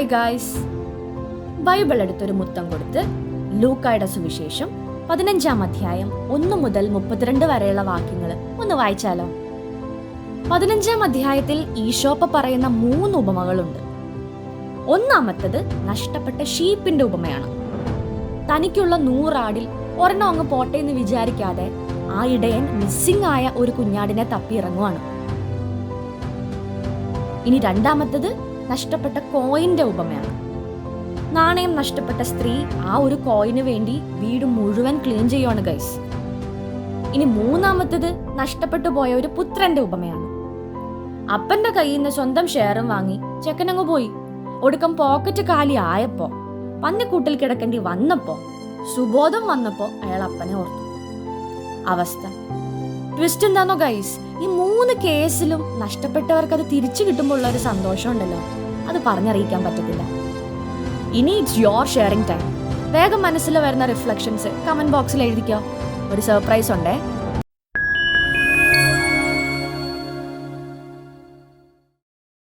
Hi guys. Bible എടുത്തൊരു മുത്തം കൊടുത്ത് ലൂക്കായുടെ സുവിശേഷം 15-ാം അധ്യായം 1 മുതൽ 32 വരെയുള്ള വാക്യങ്ങൾ ഒന്ന് വായിച്ചാലോ? 15-ാം അധ്യായത്തിൽ ഈശോപ്പ പറയുന്ന 3 ഉപമകളുണ്ട്. ഒന്നാമത്തത് നഷ്ടപ്പെട്ട ഷീപ്പിന്റെ ഉപമയാണ്. തനിക്കുള്ള 100 ആടിൽ ഒരെണ്ണം അങ്ങ് പോട്ടെ എന്ന് വിചാരിക്കാതെ ആ ഇടയൻ മിസ്സിംഗ് ആയ ഒരു കുഞ്ഞാടിനെ തപ്പിയിറങ്ങുവാണ്. ഇനി രണ്ടാമത്തത് നഷ്ടപ്പെട്ട കോയിന്റെ ഉപമയാണ്. നാണയം നഷ്ടപ്പെട്ട സ്ത്രീ ആ ഒരു കോയിന് വേണ്ടി വീട് മുഴുവൻ ക്ലീൻ ചെയ്യുവാണ് ഗൈസ്. ഇനി മൂന്നാമത്തത് നഷ്ടപ്പെട്ടു പോയ ഒരു പുത്രന്റെ ഉപമയാണ്. അപ്പന്റെ കയ്യിൽ നിന്ന് സ്വന്തം ഷെയറും വാങ്ങി ചെക്കനങ്ങ് പോയി. ഒടുക്കം പോക്കറ്റ് കാലി ആയപ്പോ, പന്നിക്കൂട്ടിൽ കിടക്കേണ്ടി വന്നപ്പോ, സുബോധം വന്നപ്പോ അയാൾ അപ്പനെ ഓർത്തു. അവസ്ഥ ട്വിസ്റ്റ് എന്താണോ ഗൈസ്, ഈ 3 കേസിലും നഷ്ടപ്പെട്ടവർക്ക് അത് തിരിച്ചു കിട്ടുമ്പോൾ ഉള്ള ഒരു സന്തോഷം ഉണ്ടല്ലോ, അത് പറഞ്ഞറിയിക്കാൻ പറ്റത്തില്ല. ഇനി ഇറ്റ്സ് യുവർ ഷെയറിംഗ് ടൈം. വേഗം മനസ്സിൽ വരുന്ന റിഫ്ലക്ഷൻസ് കമന്റ് ബോക്സിൽ എഴുതിക്കോ. ഒരു സർപ്രൈസ് ഉണ്ടേ.